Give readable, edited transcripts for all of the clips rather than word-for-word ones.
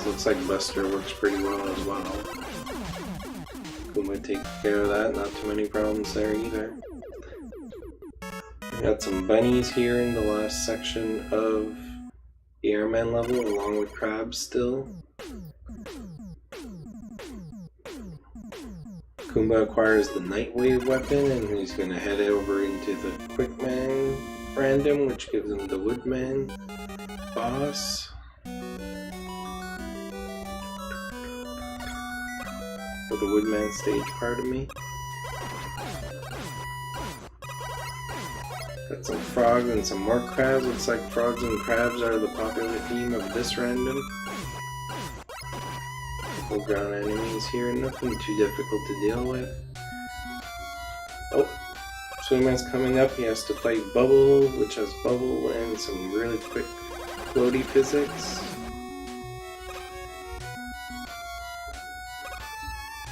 looks like Buster works pretty well as well. Kuumba take care of that, not too many problems there either. We got some bunnies here in the last section of the airman level, along with crabs still. Kuumba acquires the Nightwave weapon, and he's going to head over into the Quickman random, which gives him the Woodman boss. Or the Woodman stage, pardon me. Got some frogs and some more crabs. Looks like frogs and crabs are the popular theme of this random. Couple ground enemies here, nothing too difficult to deal with. Oh, Squidman's coming up. He has to fight Bubble, which has Bubble and some really quick floaty physics.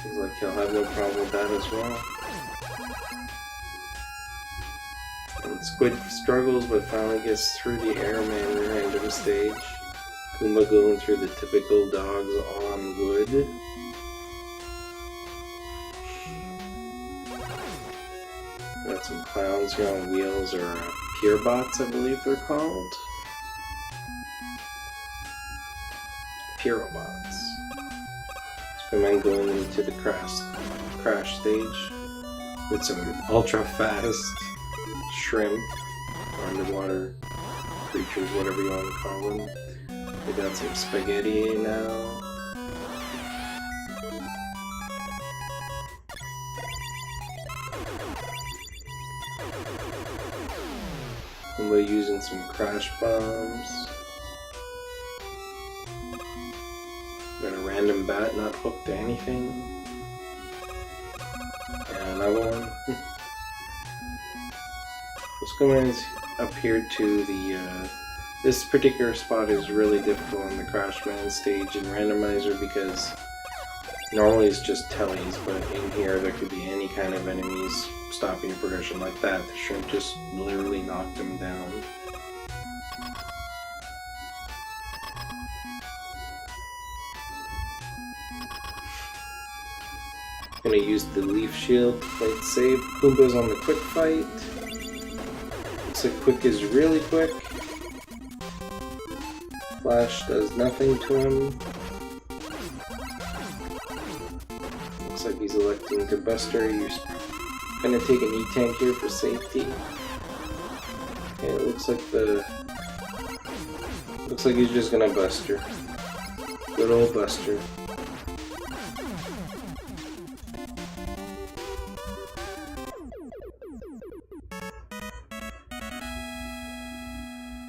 Seems like he'll have no problem with that as well. And Squid struggles but finally gets through the airman random stage. Kuumba going through the typical dogs on wood. Got some clowns here on wheels, or Pierbots, I believe they're called. Pierbots. Squidman going into the crash stage with some ultra fast shrimp, or underwater creatures, whatever you want to call them. We got some spaghetti now. And we're using some crash bombs. Got a random bat not hooked to anything. And another one. Squidman's up here to the this particular spot is really difficult on the Crashman stage in Randomizer because normally it's just tellies, but in here there could be any kind of enemies stopping your progression like that. The shrimp just literally knocked him down. Gonna use the leaf shield to play it safe. Kuumba's on the quick fight. Looks like quick is really quick. Flash does nothing to him. Looks like he's electing to Buster. He's gonna take an E-tank here for safety. Okay, it looks like he's just gonna Buster. Good old Buster.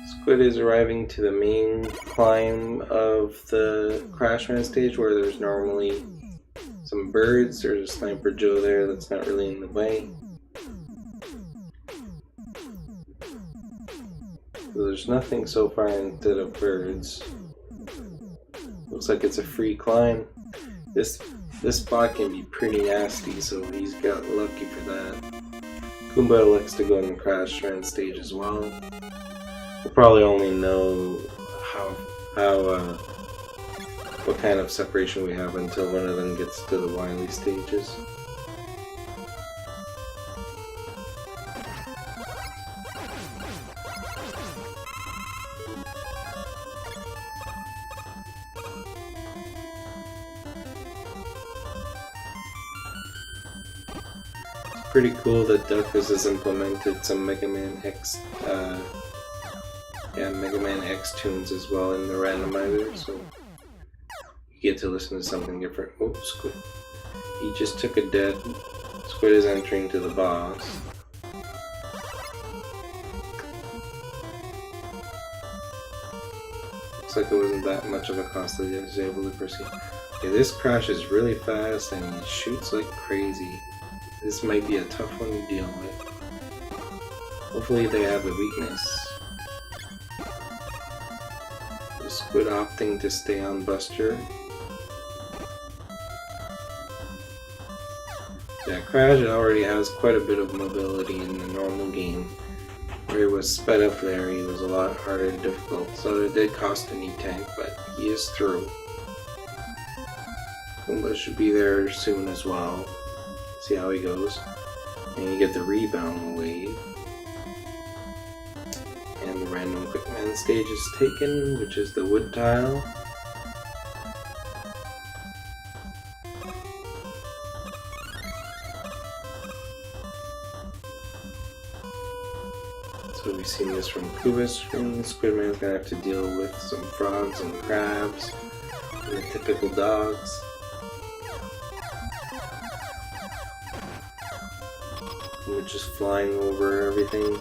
Squid is arriving to the main climb of the Crashman stage where there's normally some birds. There's a Sniper Joe there that's not really in the way. So there's nothing so far instead of birds. Looks like it's a free climb. This spot can be pretty nasty, so he's got lucky for that. Kuumba elects to go on the Crashman stage as well. We'll probably only know what kind of separation we have until one of them gets to the Wily stages. It's pretty cool that Duckfist has implemented some Mega Man X Mega Man X tunes as well in the randomizer, so you get to listen to something different. Oh, Squid. He just took a dead. Squid is entering to the boss. Looks like it wasn't that much of a cost that he was able to proceed. Okay, this crash is really fast and he shoots like crazy. This might be a tough one to deal with. Hopefully they have a weakness. Squid opting to stay on Buster. Yeah, Crash already has quite a bit of mobility in the normal game. Where he was sped up there, he was a lot harder and difficult, so it did cost an E-tank, but he is through. Kuumba should be there soon as well. See how he goes. And you get the rebound wave. And the random Quickman stage is taken, which is the wood tile. So we've seen this from Kuumba's screen. Squidman's gonna have to deal with some frogs and crabs and the typical dogs. We're just flying over everything.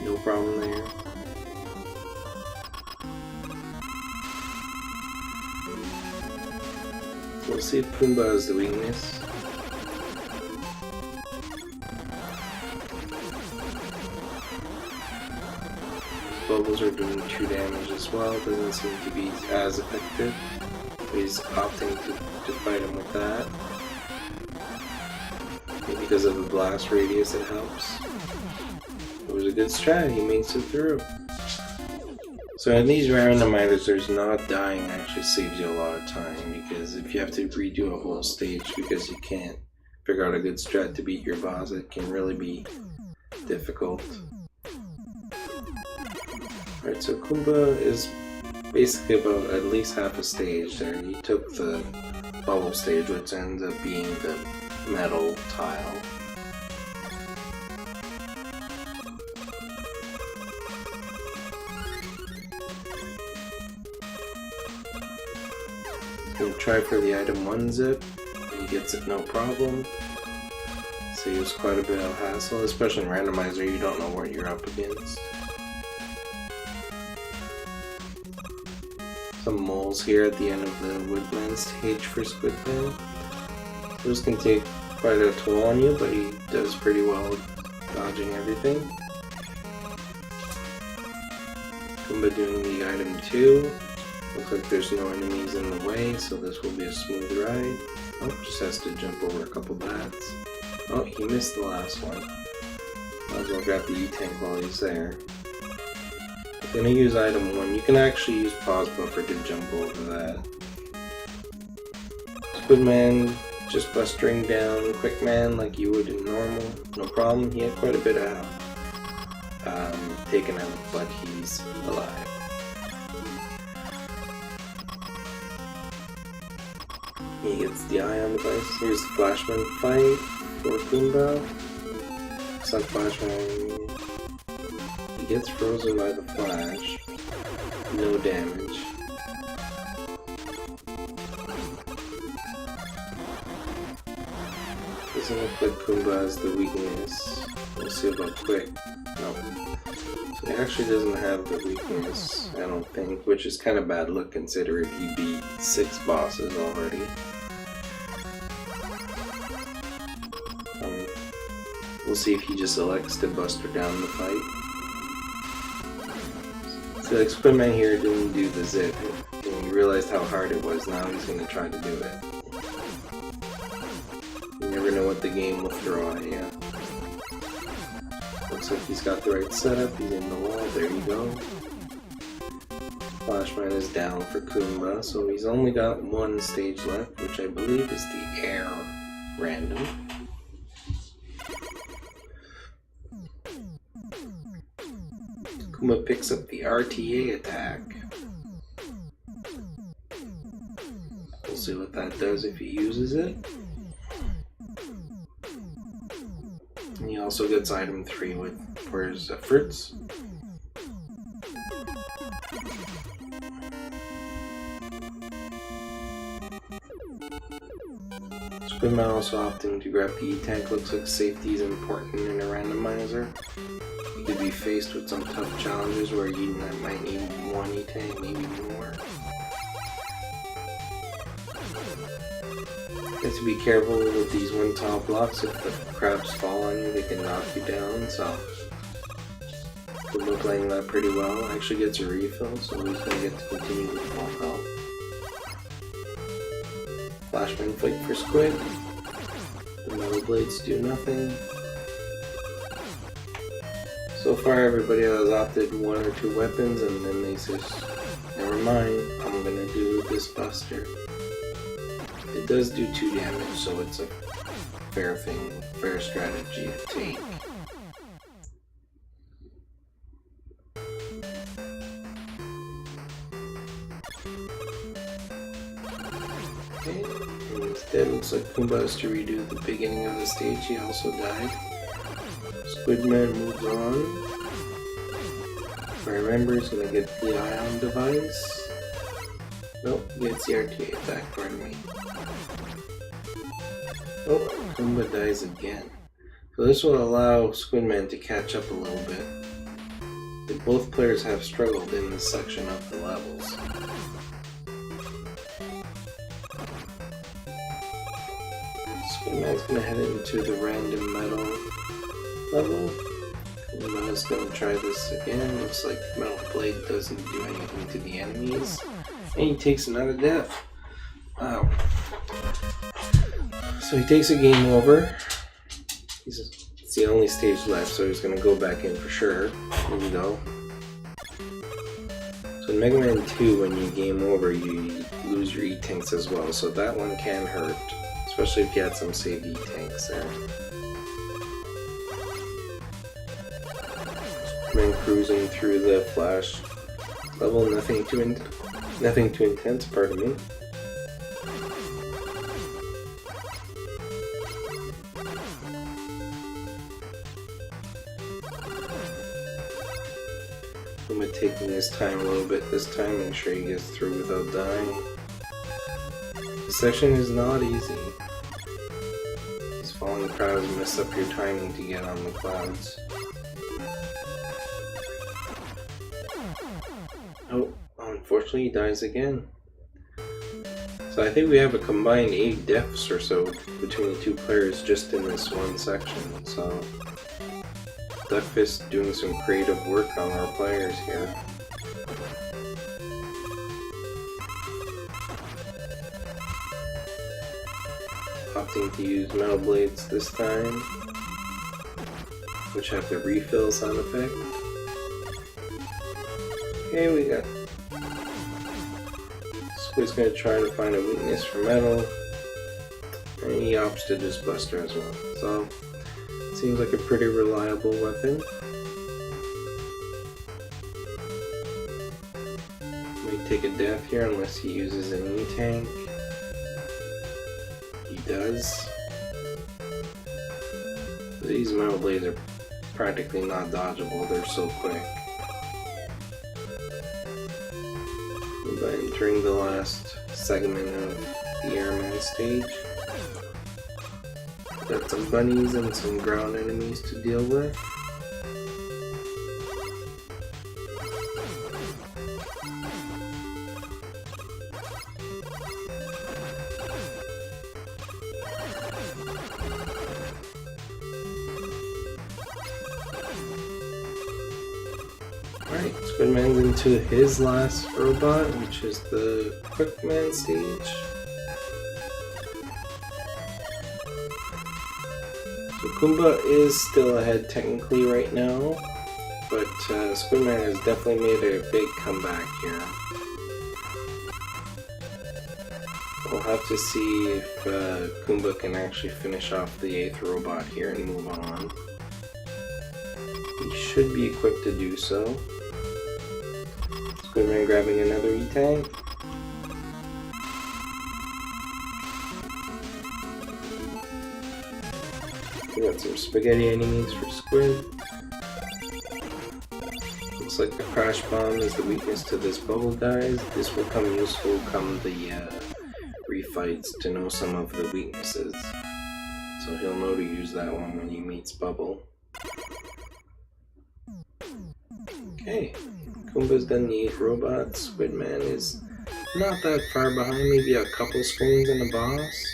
No problem there. We'll see if Kuumba has the weakness. Bubbles are doing 2 damage as well. Doesn't seem to be as effective. He's opting to fight him with that. Maybe because of the blast radius it helps. It was a good strat, he makes it through. So in these randomizers, there's not dying actually saves you a lot of time, because if you have to redo a whole stage because you can't figure out a good strat to beat your boss, it can really be difficult. Alright, so Kuumba is basically about at least half a stage there. He took the bubble stage, which ends up being the metal tile. He's gonna try for the item 1 zip, and he gets it no problem. Saves quite a bit of hassle, especially in Randomizer, you don't know what you're up against. Some moles here at the end of the woodland stage for Squidman. Those can take quite a toll on you, but he does pretty well dodging everything. Kuumba doing the item 2. Looks like there's no enemies in the way, so this will be a smooth ride. Oh, just has to jump over a couple bats. Oh, he missed the last one. Might as well grab the E-tank while he's there. Gonna use item 1. You can actually use pause buffer to jump over that. Squidman just bustering down Quickman like you would in normal. No problem. He had quite a bit of taken out, but he's alive. He gets the eye on the device. Here's the Flashman fight for Kuumba. Looks like Flashman. He gets frozen by the flash. No damage. Doesn't look like Kuumba has the weakness. We'll see about Quick. No. So he actually doesn't have the weakness, I don't think, which is kind of bad luck considering he beat 6 bosses already. We'll see if he just elects to buster down the fight. So like Squidman here didn't do the zip, and he realized how hard it was. Now he's going to try to do it. You never know what the game will throw at you. Looks like he's got the right setup. He's in the wall. There you go. Flashman is down for Kuumba, so he's only got 1 stage left, which I believe is the air random. Kuumba picks up the RTA attack. We'll see what that does if he uses it. And he also gets item 3 for his efforts. Squidman also opting to grab the E-tank. Looks like safety is important in a randomizer. You could be faced with some tough challenges where you might need 1 E-tank, maybe more. You have to be careful with these one-tile blocks. If the crabs fall on you, they can knock you down, so Kuumba playing that pretty well. Actually gets a refill, so he's going to get to continue with full health. Flashman fight for Squid. The metal blades do nothing. So far everybody has opted 1 or 2 weapons, and then they say, never mind, I'm gonna do this this buster. It does do 2 damage, so it's a fair thing, fair strategy to take. Okay, and instead looks like Kuumba has to redo the beginning of the stage. He also died. Squidman moves on. If I remember, he's gonna get the ion device. Nope, he gets the RTA attack, pardon me. Oh, Kuumba dies again. So this will allow Squidman to catch up a little bit. Both players have struggled in this section of the levels. Squidman's gonna head into the random metal level. Kuumba's gonna try this again. Looks like Metal Blade doesn't do anything to the enemies. And he takes another death. Wow. So he takes a game over. It's the only stage left, so he's gonna go back in for sure. Here we go. So in Mega Man 2, when you game over, you lose your E-Tanks as well, so that one can hurt. Especially if you had some saved E-Tanks there. Then cruising through the flash level, nothing too intense, pardon me. Kuumba taking his time a little bit this time, make sure he gets through without dying. This section is not easy. These falling clouds mess up your timing to get on the clouds. Oh, unfortunately he dies again. So I think we have a combined 8 deaths or so between the two players just in this one section, so Duckfist doing some creative work on our players here. Opting to use Metal Blades this time, which have the refill sound effect. Okay, we got Squid's gonna try to find a weakness for metal, and he opts to just buster as well. So, seems like a pretty reliable weapon. Might take a death here unless he uses an E-Tank. He does. These Metal Blades are practically not dodgeable, they're so quick. By entering the last segment of the Airman stage. Got some bunnies and some ground enemies to deal with. Alright, Squidman's into his last robot, which is the Quick Man stage. So Kuumba is still ahead technically right now, but Squidman has definitely made a big comeback here. We'll have to see if Kuumba can actually finish off the 8th robot here and move on. He should be equipped to do so. Squidman grabbing another E-Tank. We got some spaghetti enemies for Squid. Looks like the crash bomb is the weakness to this bubble, guys. This will come useful come the refights to know some of the weaknesses. So he'll know to use that one when he meets Bubble. Okay. Kuumba's done the 8 robots. Squidman is not that far behind, maybe a couple screens in the boss.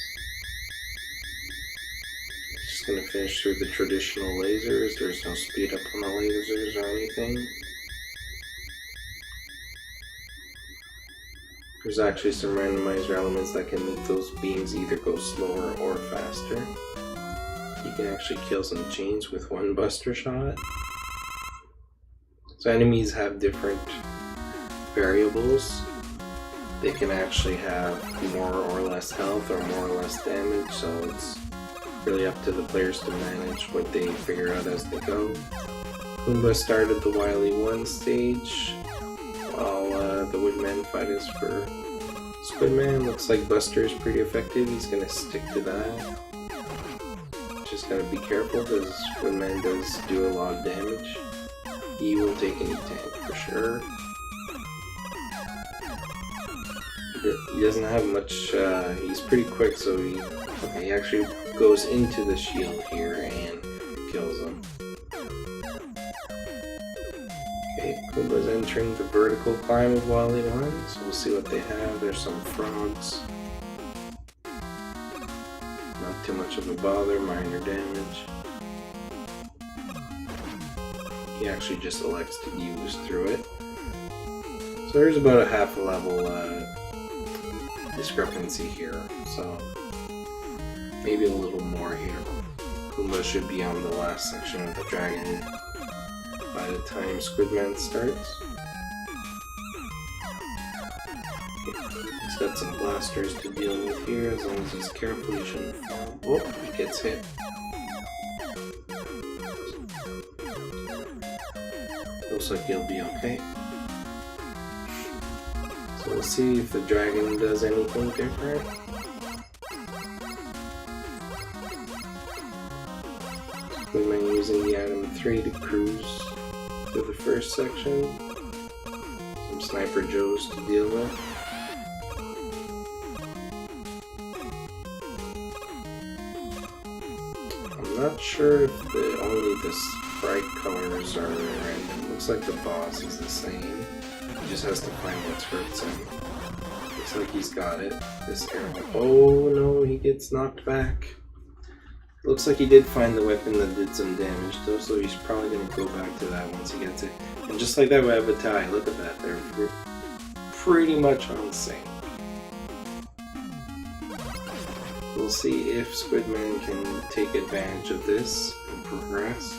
Just gonna finish through the traditional lasers. There's no speed up on the lasers or anything. There's actually some randomizer elements that can make those beams either go slower or faster. You can actually kill some chains with one buster shot. So enemies have different variables they can actually have more or less health or more or less damage, so it's really up to the players to manage what they figure out as they go. Kuumba started the Wily 1 stage, while the Woodman fight is for Squidman. Looks like Buster is pretty effective, he's going to stick to that. Just gotta be careful because Squidman does do a lot of damage. He will take any tank for sure. He doesn't have much, he's pretty quick, so he actually goes into the shield here and kills him. Okay, Kuumba's entering the vertical climb of Wily 1, so we'll see what they have. There's some frogs. Not too much of a bother, minor damage. He actually just elects to use through it. So there's about a half a level discrepancy here, so maybe a little more here. Kuumba should be on the last section of the dragon by the time Squidman starts. He's got some blasters to deal with here. As long as he's careful, he shouldn't fall. Oh, he gets hit. Looks like he'll be okay. So we'll see if the dragon does anything different. Squidman using the item 3 to cruise to the first section. Some Sniper Joes to deal with. I'm not sure if only the sprite colors are random. Looks like the boss is the same. He just has to find what hurts him. Looks like he's got it. This arrow. Oh no, he gets knocked back. Looks like he did find the weapon that did some damage though, so he's probably going to go back to that once he gets it. And just like that we have a tie. Look at that. They're pretty much on sync. We'll see if Squidman can take advantage of this and progress.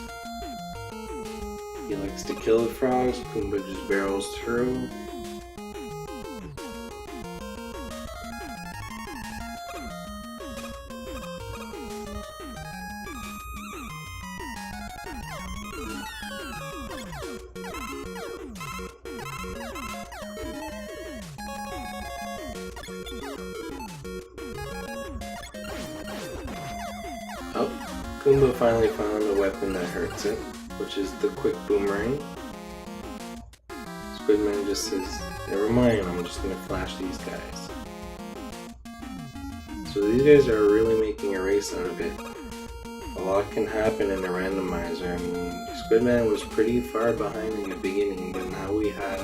He likes to kill the frogs, Kuumba just barrels through. Oh, Kuumba finally found a weapon that hurts it, which is the quick boomerang. Squidman just says, never mind, I'm just gonna flash these guys. So these guys are really making a race out of it. A lot can happen in a randomizer. I mean, Squidman was pretty far behind in the beginning, but now we have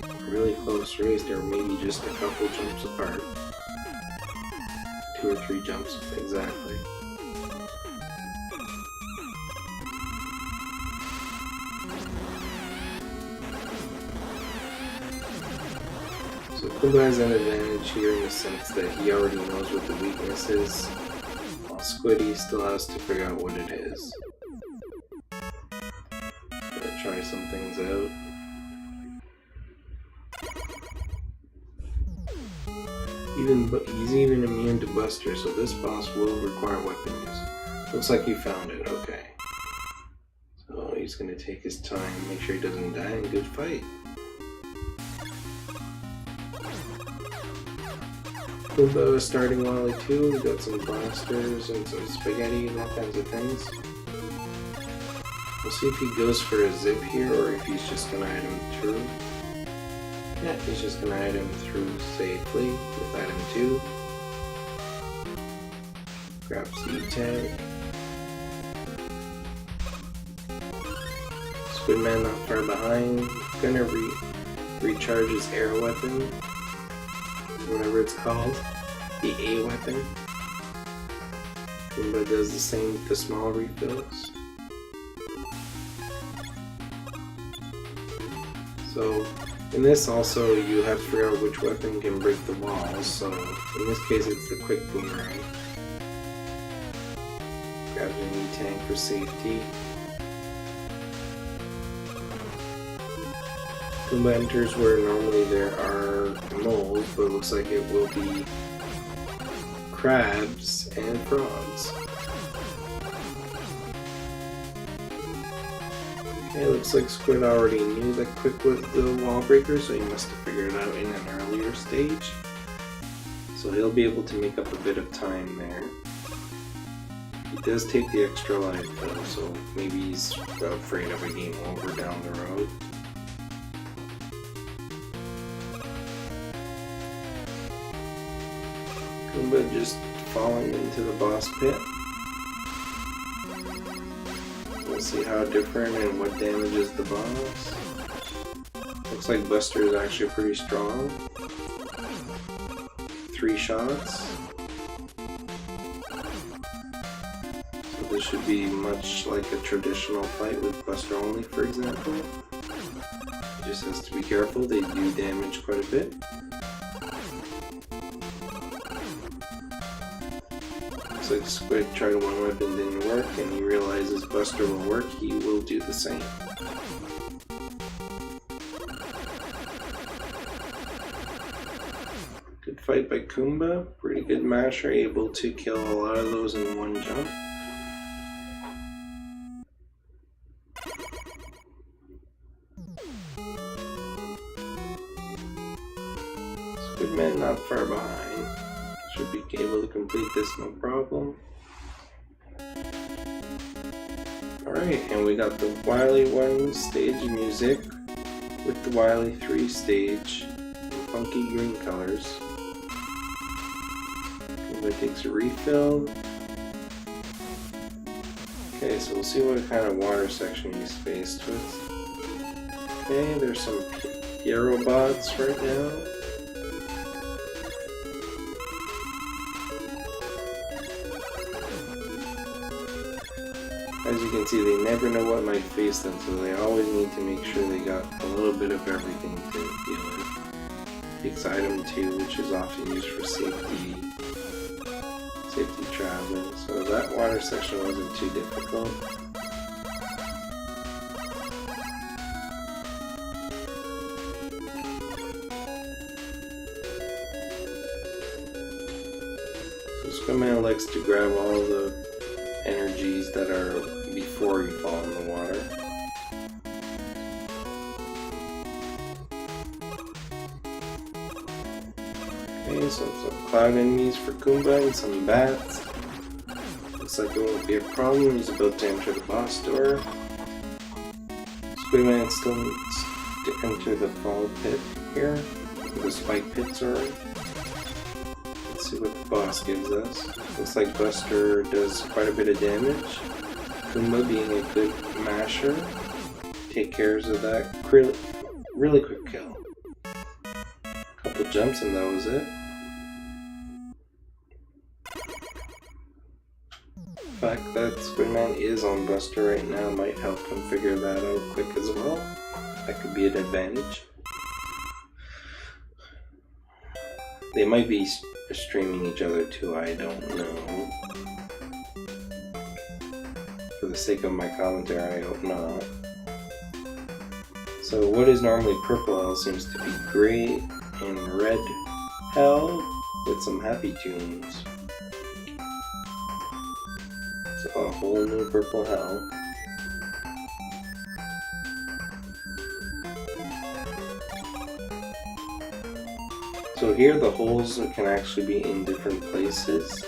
a really close race. They're maybe just a couple jumps apart. 2 or 3 jumps, exactly. So Kuumba has an advantage here in the sense that he already knows what the weakness is, while Squiddy still has to figure out what it is. Gonna try some things out. He's even immune to Buster, so this boss will require weapon use. Looks like he found it, okay. So he's gonna take his time, make sure he doesn't die, and good fight. Kuumba is starting Wily 2, we got some blasters and some spaghetti and all kinds of things. We'll see if he goes for a zip here or if he's just gonna item through. Yeah, he's just gonna item through safely with item 2. Grabs the tank. Squidman not far behind. Gonna recharge his air weapon. Whatever it's called. The A weapon. Kuumba does the same with the small refills. So in this also you have to figure out which weapon can break the walls, so in this case it's the quick boomerang. Grab your knee tank for safety. Kuumba enters where normally there are moles, bubbles, but it looks like it will be crabs and frogs. Okay, looks like Squid already knew that Quick was the wall breaker, so he must have figured it out in an earlier stage. So he'll be able to make up a bit of time there. He does take the extra life though, so maybe he's afraid of a game over down the road. Kuumba just falling into the boss pit. We'll see how different and what damages the boss. Looks like Buster is actually pretty strong. 3 shots. So this should be much like a traditional fight with Buster only, for example. He just has to be careful, they do damage quite a bit. Looks like Squid tried one weapon, didn't work, and he realizes Buster will work, he will do the same. Good fight by Kuumba, pretty good masher, able to kill a lot of those in one jump. Squidman not far behind. Should be able to complete this no problem. Alright, and we got the Wily 1 stage music with the Wily 3 stage in funky green colors. Kuumba takes a refill. Okay, so we'll see what kind of water section he's faced with. Okay, there's some Pyro bots right now. As you can see, they never know what might face them, so they always need to make sure they got a little bit of everything to deal with. Takes item 2, which is often used for safety traveling, so that water section wasn't too difficult. So Squidman likes to grab all the energies that are before you fall in the water. Okay, so some cloud enemies for Kuumba and some bats. Looks like it won't be a problem, he's about to enter the boss door. Squidman still needs to enter the fall pit here, the spike pit, sorry. Let's see what the boss gives us. Looks like Buster does quite a bit of damage. Kuumba, being a good masher, take care of that really quick kill. Couple jumps and that was it. The fact that Squidman is on Buster right now might help him figure that out quick as well. That could be an advantage. They might be streaming each other too, I don't know. For the sake of my commentary, I hope not. So what is normally purple hell seems to be gray and red hell with some happy tunes. So a whole new purple hell. So here the holes can actually be in different places.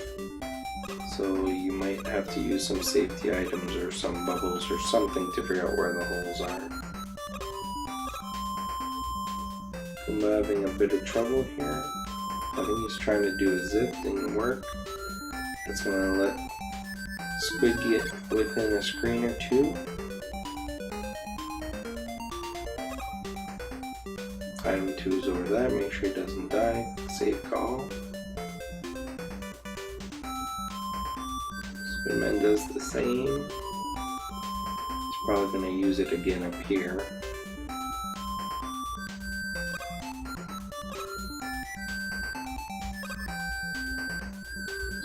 So you might have to use some safety items or some bubbles or something to figure out where the holes are. Kuumba having a bit of trouble here. I think he's trying to do a zip, didn't work. That's going to let Squid get within a screen or two. Item 2 is over there, make sure he doesn't die. Safe call. Squidman does the same. He's probably going to use it again up here.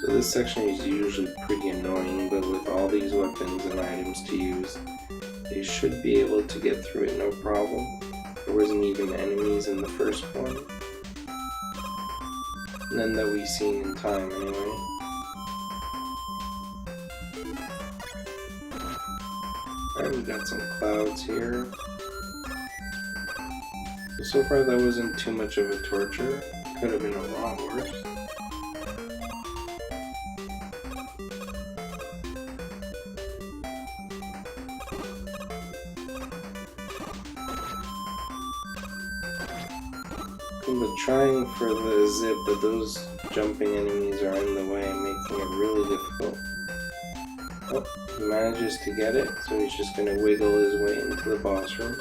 So this section is usually pretty annoying, but with all these weapons and items to use, they should be able to get through it no problem. There wasn't even enemies in the first one. None that we've seen in time, anyway. Alright, we got some clouds here. So far, that wasn't too much of a torture. Could have been a lot worse. Kuumba trying for the zip, but those jumping enemies are in the way, making it really difficult. Oh, he manages to get it, so he's just going to wiggle his way into the boss room.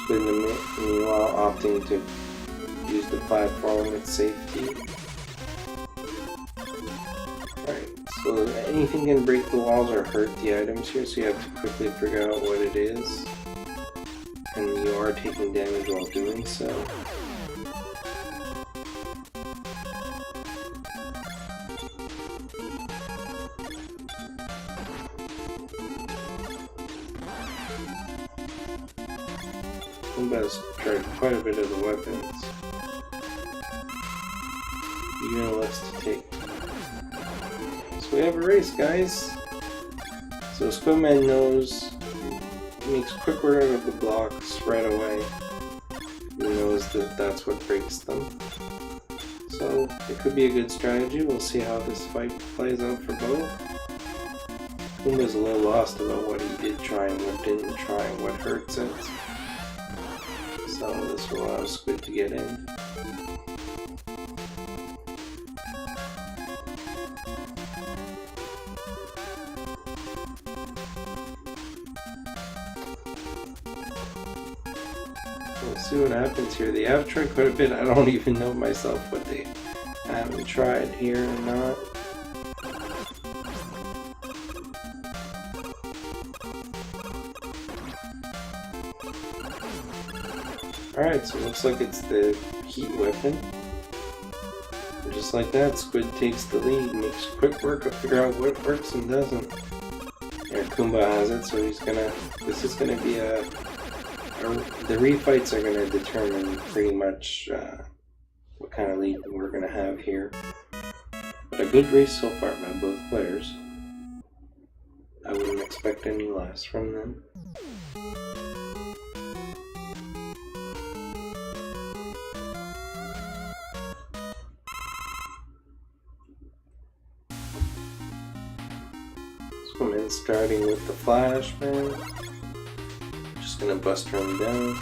Squidman, meanwhile, opting to use the platform with safety. Alright, so anything can break the walls or hurt the items here, so you have to quickly figure out what it is. And you are taking damage while doing so. Kuumba's tried quite a bit of the weapons. Even less to take. So we have a race, guys. So Squidman knows, he makes quick work of the blocks right away. He knows that that's what breaks them. So it could be a good strategy. We'll see how this fight plays out for both. Kuumba's a little lost about what he did try and what didn't try and what hurts it. So this will allow Squid to get in. We'll see what happens here. They have tried quite a bit. I don't even know myself what they haven't tried here or not. Alright, so it looks like it's the heat weapon. And just like that, Squid takes the lead, makes quick work of figure out what works and doesn't. Here, Kuumba has it, so he's gonna... This is gonna be the refights are gonna determine pretty much what kind of lead we're gonna have here. But a good race so far by both players. I wouldn't expect any less from them. Squidman starting with the flash, man. Just gonna bust him down.